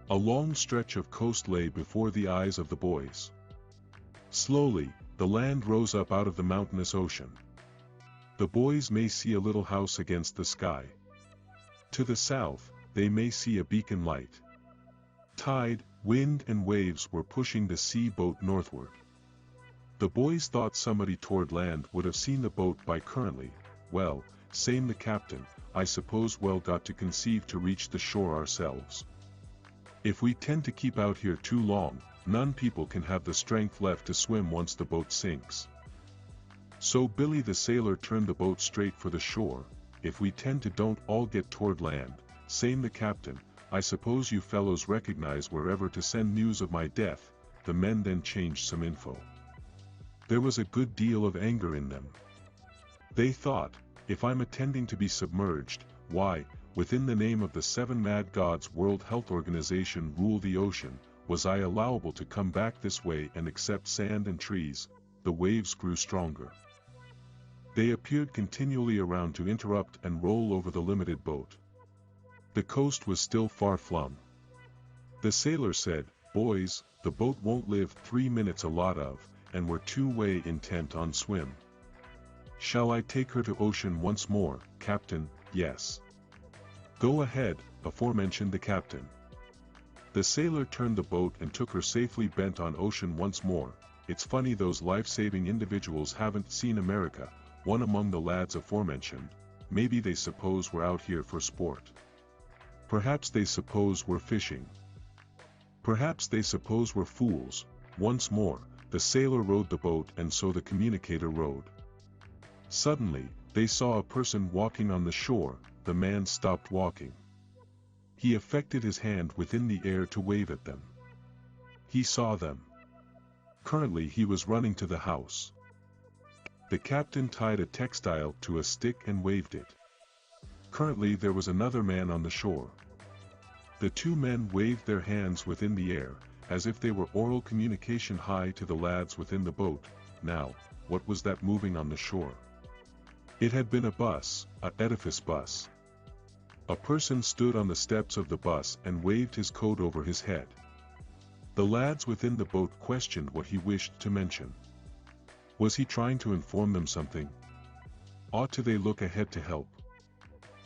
A long stretch of coast lay before the eyes of the boys. Slowly, the land rose up out of the mountainous ocean. The boys may see a little house against the sky. To the south, they may see a beacon light. Tide, wind and waves were pushing the sea boat northward. The boys thought somebody toward land would have seen the boat by currently. Well, same the captain, I suppose well got to conceive to reach the shore ourselves. If we tend to keep out here too long, none people can have the strength left to swim once the boat sinks. So Billy the sailor turned the boat straight for the shore. If we tend to don't all get toward land, same the captain, I suppose you fellows recognize wherever to send news of my death. The men then changed some info. There was a good deal of anger in them. They thought, if I'm attending to be submerged, why, within the name of the 7 mad gods World Health Organization rule the ocean, was I allowable to come back this way and accept sand and trees? The waves grew stronger. They appeared continually around to interrupt and roll over the limited boat. The coast was still far flung. The sailor said, boys, the boat won't live 3 minutes a lot of, and we're two-way intent on swim. Shall I take her to ocean once more, Captain? Yes. Go ahead, aforementioned the captain. The sailor turned the boat and took her safely bent on ocean once more. It's funny those life-saving individuals haven't seen America, one among the lads aforementioned. Maybe they suppose we're out here for sport. Perhaps they suppose we're fishing. Perhaps they suppose we're fools. Once more, the sailor rowed the boat and so the communicator rowed. Suddenly, they saw a person walking on the shore. The man stopped walking. He affected his hand within the air to wave at them. He saw them. Currently he was running to the house. The captain tied a textile to a stick and waved it. Currently there was another man on the shore. The 2 men waved their hands within the air, as if they were oral communication high to the lads within the boat. Now, what was that moving on the shore? It had been a bus, an edifice bus. A person stood on the steps of the bus and waved his coat over his head. The lads within the boat questioned what he wished to mention. Was he trying to inform them something? Ought to they look ahead to help?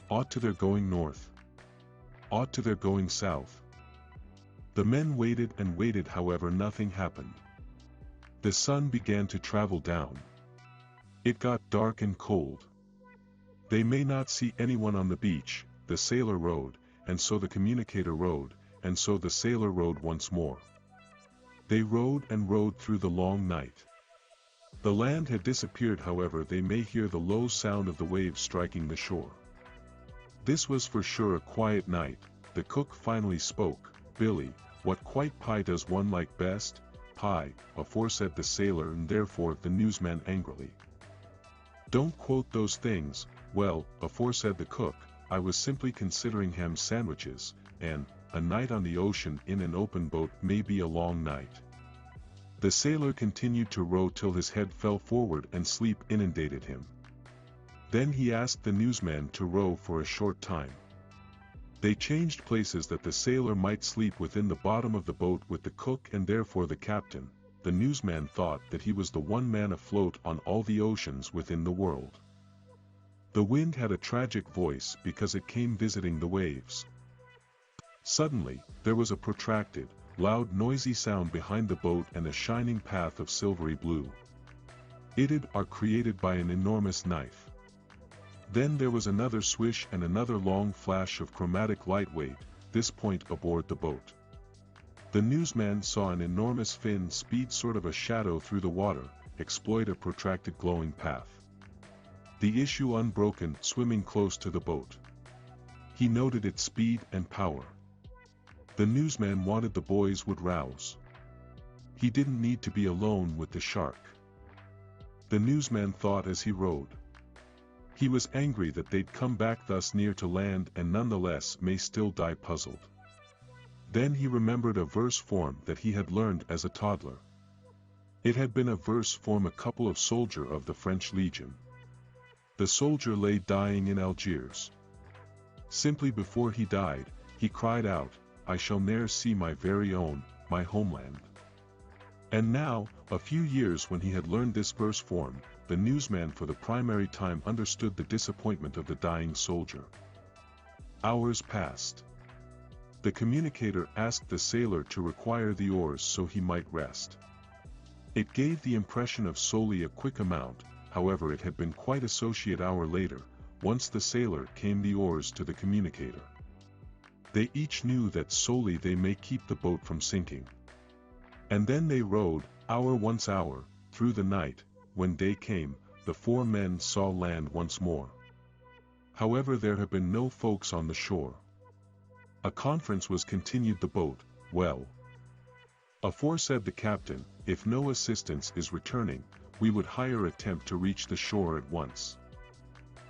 Ought to their going north? Ought to their going south? The men waited and waited, however nothing happened. The sun began to travel down. It got dark and cold. They may not see anyone on the beach. The sailor rowed, and so the communicator rowed, and so the sailor rowed once more. They rowed and rowed through the long night. The land had disappeared, however they may hear the low sound of the waves striking the shore. This was for sure a quiet night. The cook finally spoke. Billy, what quite pie does one like best? Pie, aforesaid the sailor, and therefore the newsman angrily. Don't quote those things. Well, aforesaid the cook, I was simply considering ham sandwiches, and a night on the ocean in an open boat may be a long night. The sailor continued to row till his head fell forward and sleep inundated him. Then he asked the newsman to row for a short time. They changed places that the sailor might sleep within the bottom of the boat with the cook and therefore the captain. The newsman thought that he was the one man afloat on all the oceans within the world. The wind had a tragic voice because it came visiting the waves. Suddenly, there was a protracted, loud noisy sound behind the boat and a shining path of silvery blue. It are created by an enormous knife. Then there was another swish and another long flash of chromatic lightweight, this point aboard the boat. The newsman saw an enormous fin speed sort of a shadow through the water, exploit a protracted glowing path. The issue unbroken, swimming close to the boat. He noted its speed and power. The newsman wanted the boys would rouse. He didn't need to be alone with the shark. The newsman thought as he rowed. He was angry that they'd come back thus near to land and nonetheless may still die puzzled. Then he remembered a verse form that he had learned as a toddler. It had been a verse form a couple of soldier of the French Legion. The soldier lay dying in Algiers. Simply before he died, he cried out, I shall ne'er see my very own, my homeland. And now, a few years when he had learned this verse form, the newsman for the primary time understood the disappointment of the dying soldier. Hours passed. The communicator asked the sailor to require the oars so he might rest. It gave the impression of solely a quick amount, however it had been quite associate hour later, once the sailor came the oars to the communicator. They each knew that solely they may keep the boat from sinking. And then they rowed, hour, through the night. When day came, the four men saw land once more. However there had been no folks on the shore. A conference was continued the boat, well. Aforesaid the captain, if no assistance is returning, we would hire attempt to reach the shore at once.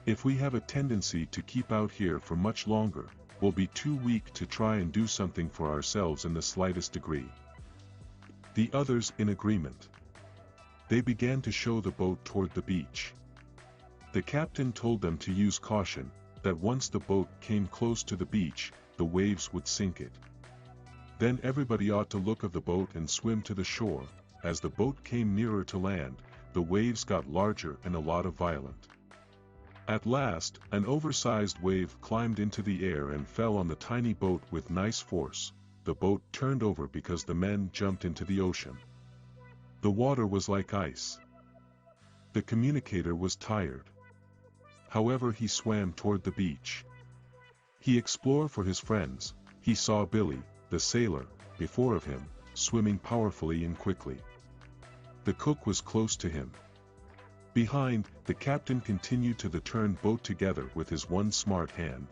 If we have a tendency to keep out here for much longer, we'll be too weak to try and do something for ourselves in the slightest degree. The others in agreement. They began to show the boat toward the beach. The captain told them to use caution, that once the boat came close to the beach, the waves would sink it. Then everybody ought to look of the boat and swim to the shore. As the boat came nearer to land, the waves got larger and a lot of violent. At last, an oversized wave climbed into the air and fell on the tiny boat with nice force. The boat turned over because the men jumped into the ocean. The water was like ice. The communicator was tired. However, he swam toward the beach. He explored for his friends. He saw Billy, the sailor, before of him, swimming powerfully and quickly. The cook was close to him. Behind, the captain continued to the turned boat together with his one smart hand.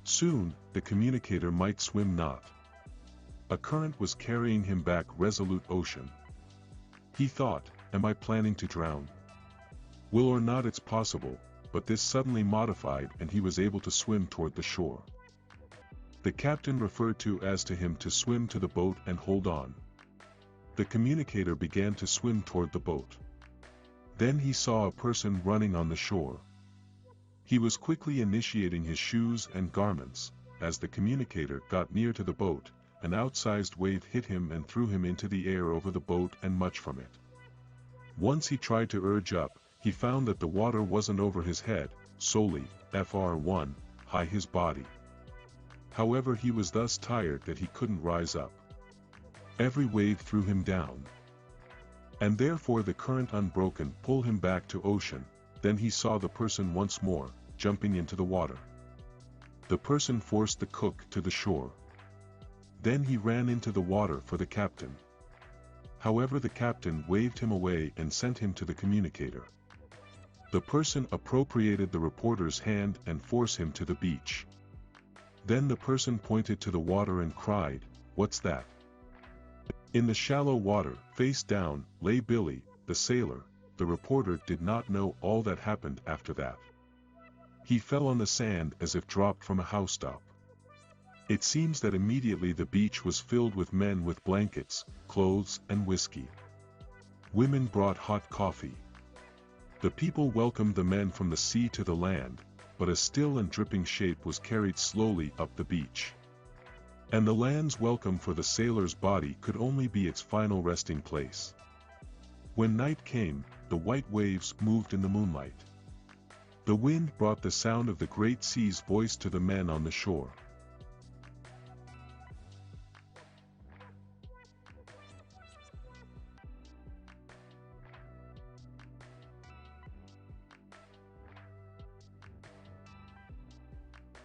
Soon, the communicator might swim not. A current was carrying him back resolute ocean. He thought, am I planning to drown? Will or not it's possible, but this suddenly modified and he was able to swim toward the shore. The captain referred to as to him to swim to the boat and hold on. The communicator began to swim toward the boat. Then he saw a person running on the shore. He was quickly initiating his shoes and garments. As the communicator got near to the boat, an outsized wave hit him and threw him into the air over the boat and much from it. Once he tried to urge up, he found that the water wasn't over his head, solely, fr1, high his body. However, he was thus tired that he couldn't rise up. Every wave threw him down. And therefore the current unbroken pulled him back to ocean. Then he saw the person once more, jumping into the water. The person forced the cook to the shore. Then he ran into the water for the captain. However, the captain waved him away and sent him to the communicator. The person appropriated the reporter's hand and forced him to the beach. Then the person pointed to the water and cried, "What's that?" In the shallow water, face down, lay Billy, the sailor. The reporter did not know all that happened after that. He fell on the sand as if dropped from a housetop. It seems that immediately the beach was filled with men with blankets, clothes and whiskey. Women brought hot coffee. The people welcomed the men from the sea to the land, but a still and dripping shape was carried slowly up the beach. And the land's welcome for the sailor's body could only be its final resting place. When night came, the white waves moved in the moonlight. The wind brought the sound of the great sea's voice to the men on the shore.